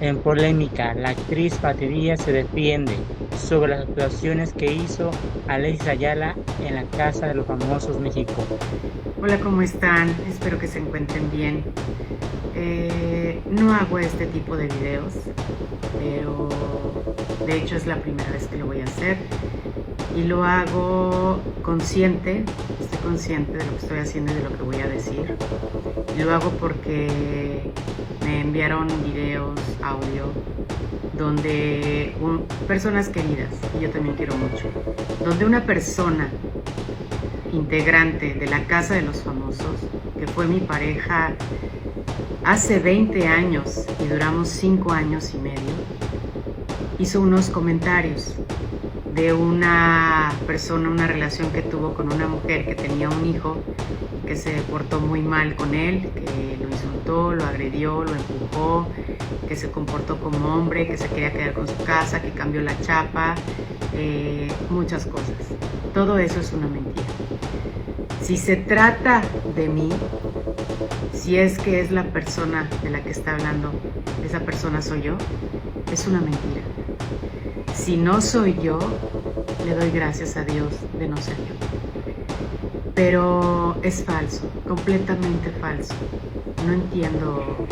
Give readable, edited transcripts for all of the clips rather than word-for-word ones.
En polémica, la actriz Pati Díaz se defiende sobre las actuaciones que hizo Alexis Ayala en La Casa de los Famosos México. Hola, ¿cómo están? Espero que se encuentren bien. No hago este tipo de videos, pero de hecho es la primera vez que lo voy a hacer y lo hago consciente, estoy consciente de lo que estoy haciendo y de lo que voy a decir. Y lo hago porque me enviaron videos, audio, donde personas queridas, y yo también quiero mucho, donde una persona integrante de la Casa de los Famosos, que fue mi pareja hace 20 años y duramos 5 años y medio, hizo unos comentarios de una persona, una relación que tuvo con una mujer que tenía un hijo y que se portó muy mal con él, que lo insultó, lo agredió, lo empujó, que se comportó como hombre, que se quería quedar con su casa, que cambió la chapa, muchas cosas. Todo eso es una mentira. Si se trata de mí, si es que es la persona de la que está hablando, esa persona soy yo, es una mentira. Si no soy yo, le doy gracias a Dios de no ser yo. Pero es falso, completamente falso. No entiendo,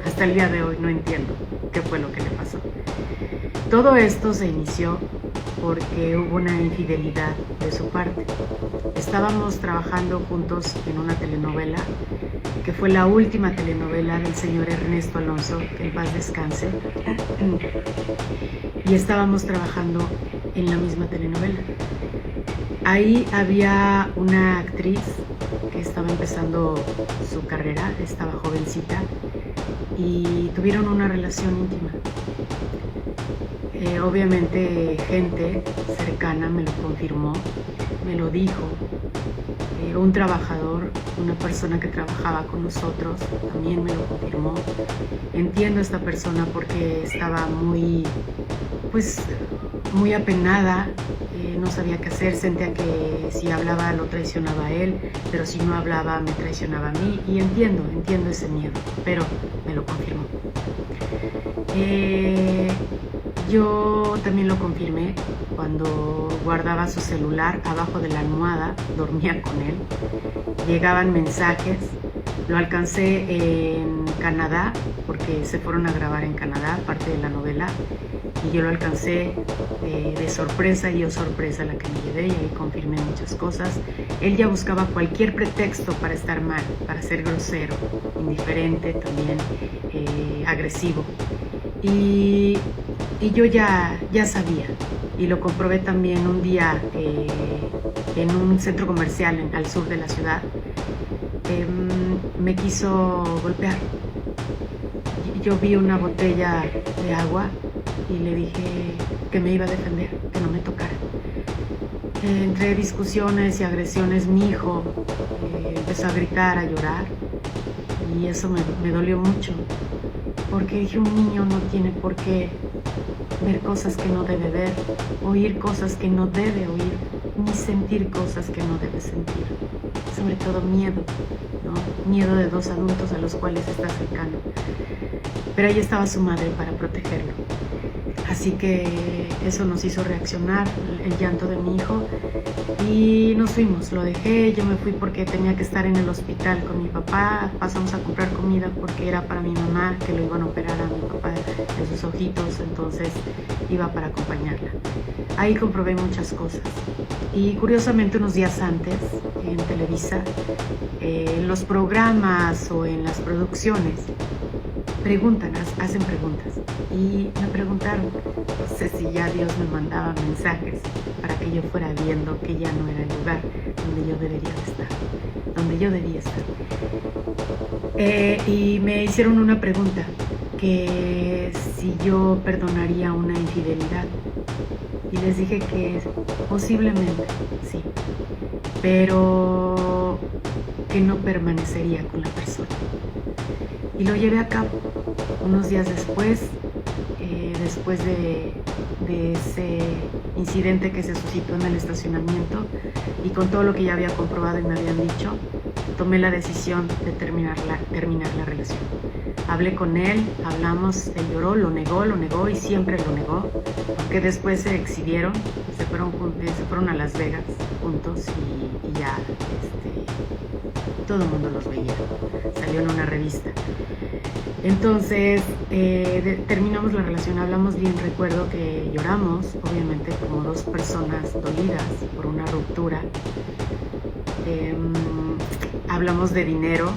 hasta el día de hoy no entiendo qué fue lo que le pasó. Todo esto se inició porque hubo una infidelidad de su parte. Estábamos trabajando juntos en una telenovela, que fue la última telenovela del señor Ernesto Alonso, que en paz descanse, y estábamos trabajando en la misma telenovela. Ahí había una actriz que estaba empezando su carrera, estaba jovencita, y tuvieron una relación íntima. Obviamente gente cercana me lo confirmó, me lo dijo. Un trabajador, una persona que trabajaba con nosotros, también me lo confirmó. Entiendo a esta persona porque estaba muy apenada, no sabía qué hacer, sentía que si hablaba lo traicionaba a él, pero si no hablaba me traicionaba a mí, y entiendo ese miedo, pero me lo confirmó. Yo también lo confirmé cuando guardaba su celular abajo de la almohada, dormía con él, llegaban mensajes, lo alcancé en Canadá, porque se fueron a grabar en Canadá, parte de la novela, y yo lo alcancé de sorpresa, y yo sorpresa la que me llevé, y ahí confirmé muchas cosas. Él ya buscaba cualquier pretexto para estar mal, para ser grosero, indiferente, también agresivo. Y yo ya sabía, y lo comprobé también un día en un centro comercial al sur de la ciudad. Me quiso golpear. Yo vi una botella de agua y le dije que me iba a defender, que no me tocara. Entre discusiones y agresiones, mi hijo empezó a gritar, a llorar, y eso me dolió mucho, porque dije, un niño no tiene por qué ver cosas que no debe ver, oír cosas que no debe oír, ni sentir cosas que no debe sentir. Sobre todo miedo, ¿no? Miedo de dos adultos a los cuales está cercano. Pero ahí estaba su madre para protegerlo. Así que eso nos hizo reaccionar, el llanto de mi hijo, y nos fuimos. Lo dejé, yo me fui porque tenía que estar en el hospital con mi papá. Pasamos a comprar comida porque era para mi mamá, que lo iban a operar a mi papá de sus ojitos, entonces iba para acompañarla. Ahí comprobé muchas cosas. Y curiosamente, unos días antes, en Televisa, en los programas o en las producciones, hacen preguntas, y me preguntaron, no sé si ya Dios me mandaba mensajes para que yo fuera viendo que ya no era el lugar donde yo debería estar, donde yo debía estar. Y me hicieron una pregunta, que si yo perdonaría una infidelidad, y les dije que posiblemente sí, pero que no permanecería con la persona. Y lo llevé a cabo. Unos días después, después de ese incidente que se suscitó en el estacionamiento, y con todo lo que ya había comprobado y me habían dicho, tomé la decisión de terminar la relación. Hablé con él, hablamos, él lloró, lo negó y siempre lo negó, porque después se exhibieron, se fueron a Las Vegas juntos y ya todo el mundo los veía, salió en una revista. Entonces terminamos la relación, hablamos bien, recuerdo que lloramos, obviamente como dos personas dolidas por una ruptura. Hablamos de dinero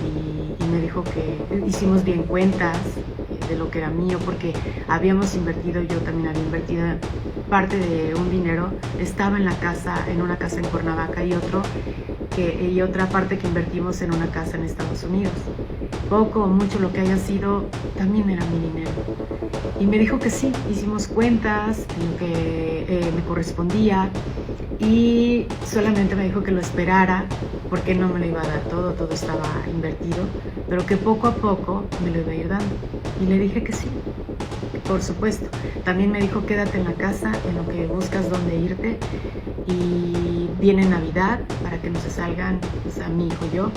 y me dijo que hicimos bien cuentas de lo que era mío, porque habíamos invertido, yo también había invertido parte de un dinero, estaba en la casa, en una casa en Cuernavaca y otra parte que invertimos en una casa en Estados Unidos. Poco o mucho lo que haya sido, también era mi dinero. Y me dijo que sí, hicimos cuentas, en lo que me correspondía, y solamente me dijo que lo esperara, porque no me lo iba a dar todo estaba invertido, pero que poco a poco me lo iba a ir dando. Y le dije que sí, por supuesto. También me dijo, quédate en la casa, en lo que buscas dónde irte, y viene Navidad para que no se salgan, o sea, mi hijo y yo.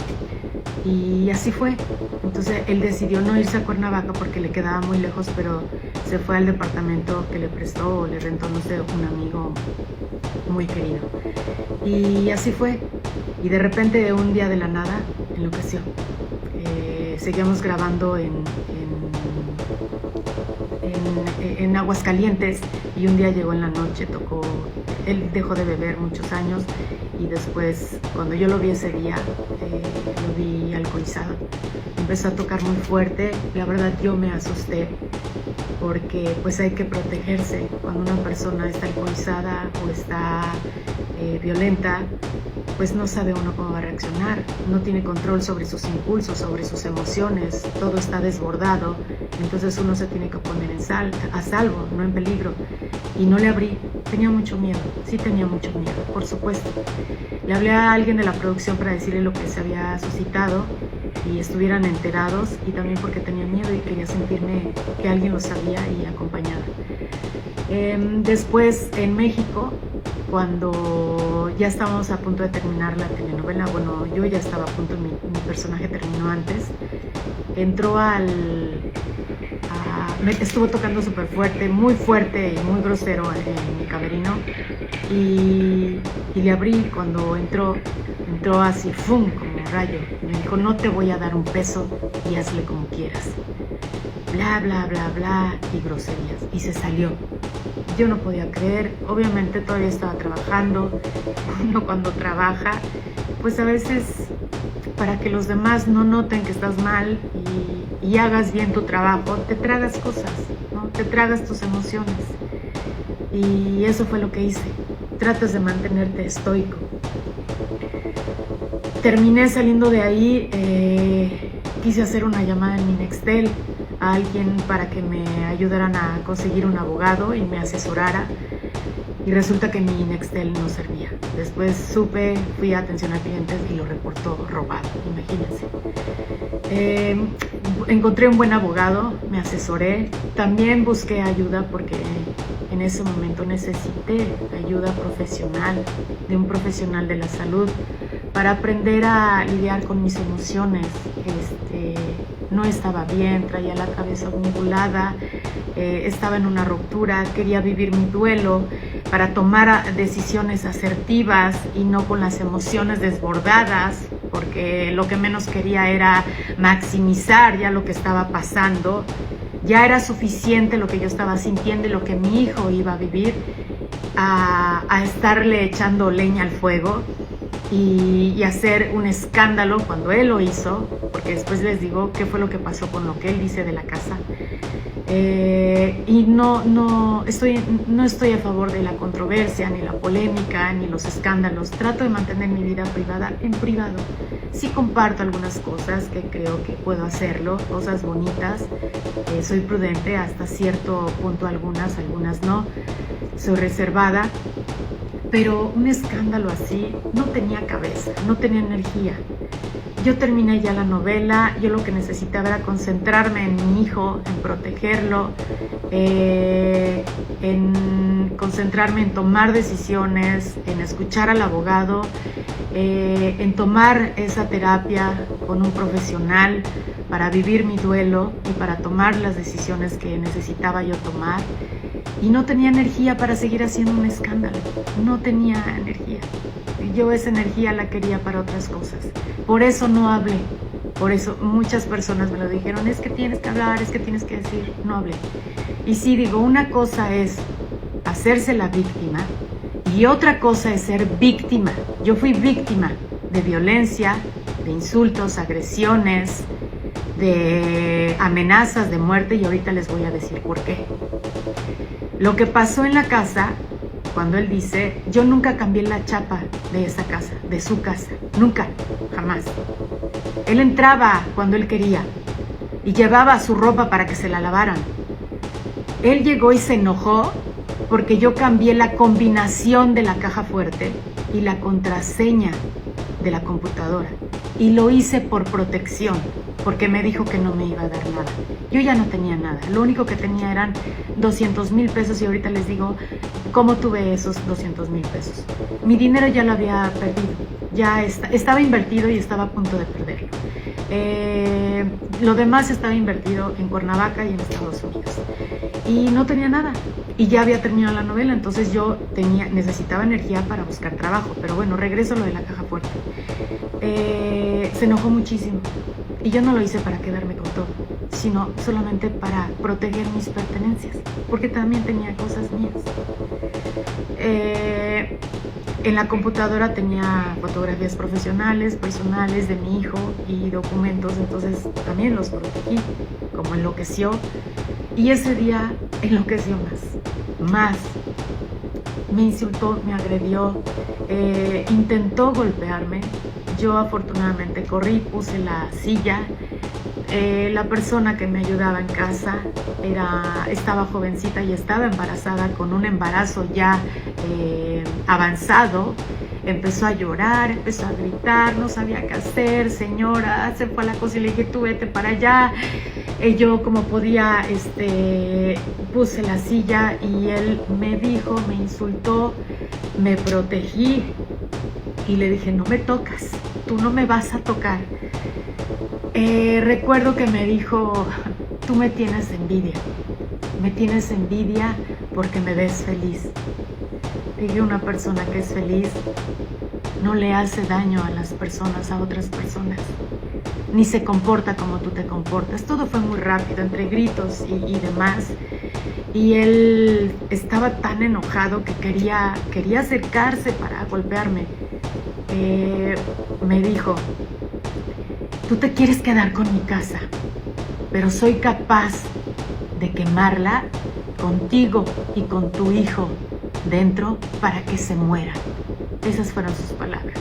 Y así fue. Entonces él decidió no irse a Cuernavaca porque le quedaba muy lejos, pero se fue al departamento que le prestó o le rentó, no sé, un amigo muy querido. Y así fue. Y de repente, un día de la nada, enloqueció. Seguíamos grabando en Aguascalientes, y un día llegó en la noche, tocó. Él dejó de beber muchos años, y después, cuando yo lo vi ese día, lo vi alcoholizado. Empezó a tocar muy fuerte. La verdad, yo me asusté, porque pues hay que protegerse cuando una persona está alcoholizada o está violenta, pues no sabe uno cómo va a reaccionar, no tiene control sobre sus impulsos, sobre sus emociones, todo está desbordado, entonces uno se tiene que poner a salvo, no en peligro. Y no le abrí, tenía mucho miedo, sí tenía mucho miedo, por supuesto. Le hablé a alguien de la producción para decirle lo que se había suscitado y estuvieran enterados, y también porque tenía miedo y quería sentirme que alguien lo sabía y acompañada. Después, en México, cuando ya estábamos a punto de terminar la telenovela, bueno, yo ya estaba a punto, mi personaje terminó antes, entró estuvo tocando súper fuerte, muy fuerte y muy grosero en mi camerino, y le abrí. Cuando entró así, ¡fum!, como un rayo. Me dijo, no te voy a dar un peso y hazle como quieras. Bla, bla, bla, bla, y groserías. Y se salió. Yo no podía creer, obviamente todavía estaba trabajando. Uno cuando trabaja, pues a veces, para que los demás no noten que estás mal y hagas bien tu trabajo, te tragas cosas, ¿no? Te tragas tus emociones. Y eso fue lo que hice. Tratas de mantenerte estoico. Terminé saliendo de ahí, quise hacer una llamada en mi Nextel a alguien para que me ayudaran a conseguir un abogado y me asesorara, y resulta que mi Nextel no servía. Después fui a atención a clientes y lo reportó robado, imagínense. Encontré un buen abogado, me asesoré, también busqué ayuda porque en ese momento necesité ayuda profesional, de un profesional de la salud, para aprender a lidiar con mis emociones. No estaba bien, traía la cabeza obnubilada, estaba en una ruptura, quería vivir mi duelo para tomar decisiones asertivas y no con las emociones desbordadas, porque lo que menos quería era maximizar ya lo que estaba pasando. Ya era suficiente lo que yo estaba sintiendo y lo que mi hijo iba a vivir, a estarle echando leña al fuego y hacer un escándalo cuando él lo hizo, porque después les digo qué fue lo que pasó con lo que él dice de la casa. Y no estoy a favor de la controversia, ni la polémica, ni los escándalos. Trato de mantener mi vida privada en privado. Sí comparto algunas cosas que creo que puedo hacerlo, cosas bonitas. Soy prudente hasta cierto punto, algunas no. Soy reservada. Pero un escándalo así no tenía cabeza, no tenía energía. Yo terminé ya la novela, yo lo que necesitaba era concentrarme en mi hijo, en protegerlo, en concentrarme en tomar decisiones, en escuchar al abogado, en tomar esa terapia con un profesional, para vivir mi duelo y para tomar las decisiones que necesitaba yo tomar. Y no tenía energía para seguir haciendo un escándalo. No tenía energía. Yo esa energía la quería para otras cosas. Por eso no hablé. Por eso muchas personas me lo dijeron, es que tienes que hablar, es que tienes que decir. No hablé. Y sí, digo, una cosa es hacerse la víctima y otra cosa es ser víctima. Yo fui víctima de violencia, de insultos, agresiones, de amenazas de muerte, y ahorita les voy a decir por qué. Lo que pasó en la casa, cuando él dice, yo nunca cambié la chapa de esa casa, de su casa, nunca, jamás. Él entraba cuando él quería y llevaba su ropa para que se la lavaran. Él llegó y se enojó porque yo cambié la combinación de la caja fuerte y la contraseña de la computadora. Y lo hice por protección, porque me dijo que no me iba a dar nada. Yo ya no tenía nada, lo único que tenía eran 200,000 pesos y ahorita les digo cómo tuve esos 200,000 pesos. Mi dinero ya lo había perdido, ya estaba invertido y estaba a punto de perderlo. Lo demás estaba invertido en Cuernavaca y en Estados Unidos. Y no tenía nada. Y ya había terminado la novela, entonces yo necesitaba energía para buscar trabajo. Pero bueno, regreso a lo de la caja fuerte. Se enojó muchísimo. Y yo no lo hice para quedarme con todo, sino solamente para proteger mis pertenencias, porque también tenía cosas mías. En la computadora tenía fotografías profesionales, personales de mi hijo y documentos, entonces también los protegí, como enloqueció. Y ese día enloqueció más. Me insultó, me agredió, intentó golpearme. Yo afortunadamente corrí, puse la silla. La persona que me ayudaba en casa estaba jovencita y estaba embarazada, con un embarazo ya avanzado. Empezó a llorar, empezó a gritar, no sabía qué hacer. Señora, se fue a la cocina y le dije, tú vete para allá. Yo como podía, puse la silla y él me dijo, me insultó, me protegí y le dije, no me tocas, tú no me vas a tocar. Recuerdo que me dijo, tú me tienes envidia porque me ves feliz. Dije, una persona que es feliz no le hace daño a las personas, a otras personas, ni se comporta como tú te comportas. Todo fue muy rápido, entre gritos y demás. Y él estaba tan enojado que quería acercarse para golpearme. Me dijo, tú te quieres quedar con mi casa, pero soy capaz de quemarla contigo y con tu hijo dentro para que se muera. Esas fueron sus palabras.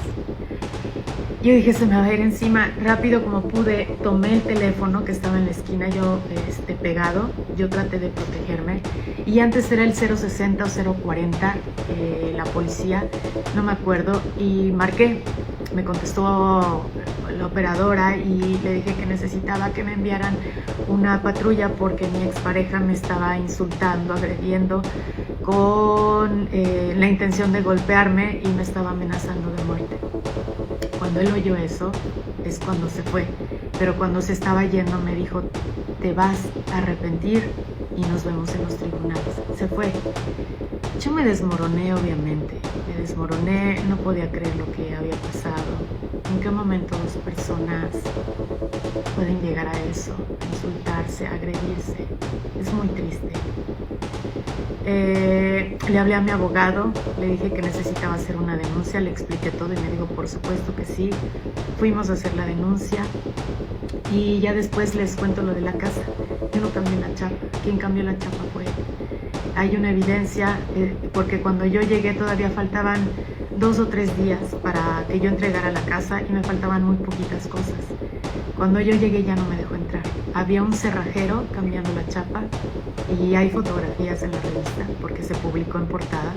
Yo dije, se me va a ir encima. Rápido como pude, tomé el teléfono que estaba en la esquina, yo pegado. Yo traté de protegerme. Y antes era el 060 o 040, la policía, no me acuerdo. Y marqué. Me contestó la operadora y le dije que necesitaba que me enviaran una patrulla porque mi expareja me estaba insultando, agrediendo, con la intención de golpearme y me estaba amenazando de muerte. Cuando él oyó eso, es cuando se fue. Pero cuando se estaba yendo me dijo, te vas a arrepentir y nos vemos en los tribunales. Se fue. Yo me desmoroné, obviamente. Me desmoroné, no podía creer lo que había pasado. ¿En qué momento dos personas pueden llegar a eso? A insultarse, a agredirse. Es muy triste. Le hablé a mi abogado, le dije que necesitaba hacer una denuncia, le expliqué todo y me dijo, por supuesto que sí. Fuimos a hacer la denuncia y ya después les cuento lo de la casa. Yo no cambié la chapa, quien cambió la chapa fue él. Hay una evidencia, porque cuando yo llegué todavía faltaban 2 o 3 días para que yo entregara la casa y me faltaban muy poquitas cosas. Cuando yo llegué ya no me dejó entrar. Había un cerrajero cambiando la chapa y hay fotografías en la revista porque se publicó en portada.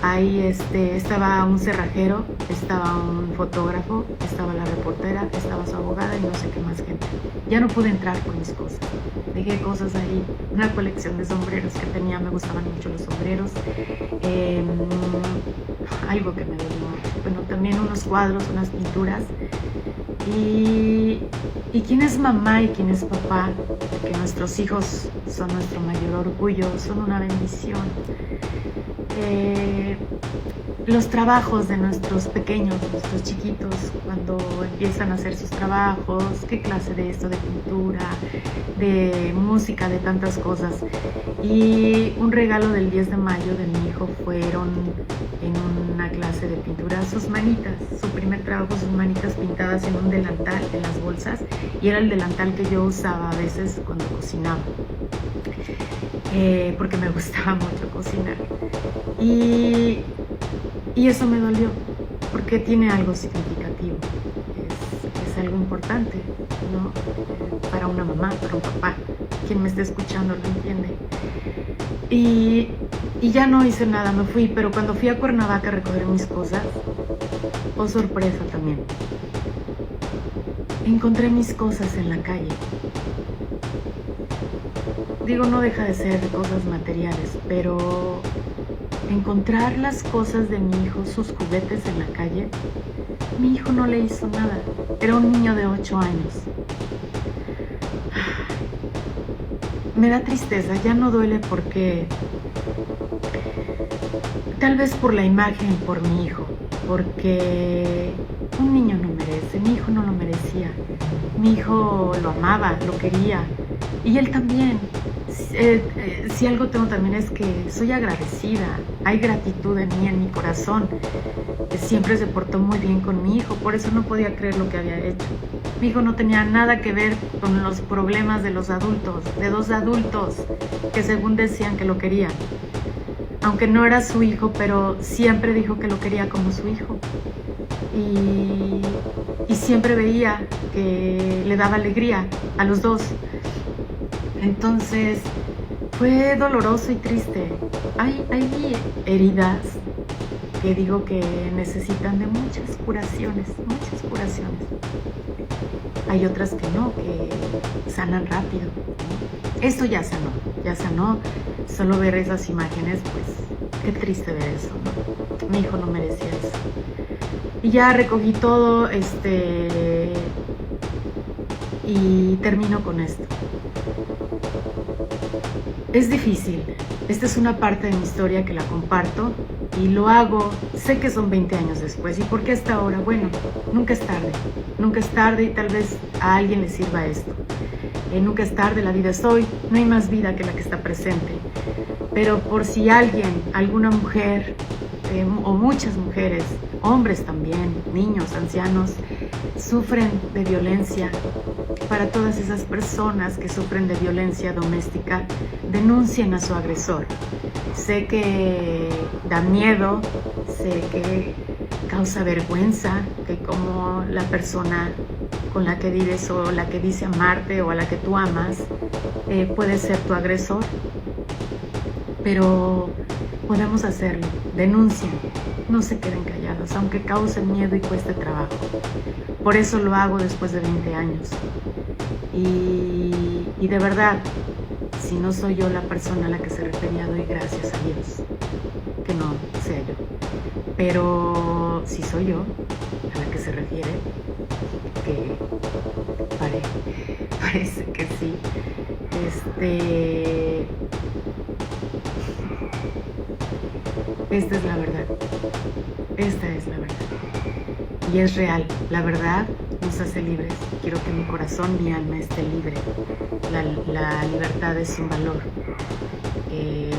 Ahí estaba un cerrajero, estaba un fotógrafo, estaba la reportera, estaba su abogada y no sé qué más gente. Ya no pude entrar por mis cosas. Dejé cosas ahí, una colección de sombreros que tenía, me gustaban mucho los sombreros. Algo que me dolió mucho. Bueno, también unos cuadros, unas pinturas. Y Y quién es mamá y quién es papá, que nuestros hijos son nuestro mayor orgullo, son una bendición. Los trabajos de nuestros pequeños, nuestros chiquitos, cuando empiezan a hacer sus trabajos, qué clase de esto, de pintura, de música, de tantas cosas. Y un regalo del 10 de mayo de mi hijo fueron en una clase de pintura sus manitas, su primer trabajo, sus manitas pintadas en un delantal, en las bolsas, y era el delantal que yo usaba a veces cuando cocinaba, porque me gustaba mucho cocinar. Y eso me dolió, porque tiene algo significativo, es algo importante, ¿no? Para una mamá, para un papá, quien me esté escuchando lo entiende. Y ya no hice nada, me fui, pero cuando fui a Cuernavaca a recoger mis cosas, oh sorpresa también, encontré mis cosas en la calle. Digo, no deja de ser cosas materiales, pero encontrar las cosas de mi hijo, sus juguetes en la calle, mi hijo no le hizo nada, era un niño de 8 años. Me da tristeza, ya no duele porque, tal vez por la imagen, por mi hijo, porque un niño no merece, mi hijo no lo merecía, mi hijo lo amaba, lo quería, y él también. Si algo tengo también es que soy agradecida, hay gratitud en mí, en mi corazón. Siempre se portó muy bien con mi hijo, por eso no podía creer lo que había hecho. Mi hijo no tenía nada que ver con los problemas de los adultos, de 2 adultos que según decían que lo querían. Aunque no era su hijo, pero siempre dijo que lo quería como su hijo. Y siempre veía que le daba alegría a los dos. Entonces fue doloroso y triste. Hay heridas que digo que necesitan de muchas curaciones, muchas curaciones. Hay otras que no, que sanan rápido. Esto ya sanó. Solo ver esas imágenes, pues qué triste ver eso, ¿no? Mi hijo no merecía eso. Y ya recogí todo, y termino con esto. Es difícil, esta es una parte de mi historia que la comparto y lo hago, sé que son 20 años después. ¿Y por qué hasta ahora? Bueno, nunca es tarde y tal vez a alguien le sirva esto. Nunca es tarde, la vida es hoy, no hay más vida que la que está presente. Pero por si alguien, alguna mujer o muchas mujeres, hombres también, niños, ancianos, sufren de violencia, para todas esas personas que sufren de violencia doméstica, denuncien a su agresor. Sé que da miedo, sé que causa vergüenza, que como la persona con la que vives o la que dice amarte o a la que tú amas puede ser tu agresor, pero podemos hacerlo. Denuncien, no se queden callados, aunque cause miedo y cueste trabajo. Por eso lo hago después de 20 años. Y de verdad, si no soy yo la persona a la que se refería, doy gracias a Dios que no sea yo. Pero si soy yo a la que se refiere, que parece que sí, esta es la verdad. Esta es la verdad. Y es real. La verdad nos hace libres. Quiero que mi corazón, mi alma esté libre. La libertad es un valor.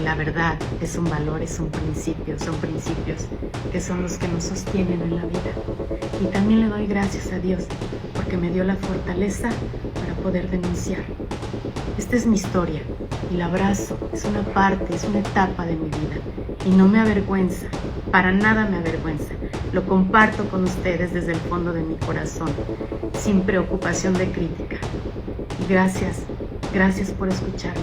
La verdad es un valor, es un principio. Son principios que son los que nos sostienen en la vida. Y también le doy gracias a Dios porque me dio la fortaleza para poder denunciar. Esta es mi historia y la abrazo. Es una parte, es una etapa de mi vida. Y no me avergüenza, para nada me avergüenza. Lo comparto con ustedes desde el fondo de mi corazón, sin preocupación de crítica. Y gracias por escucharme.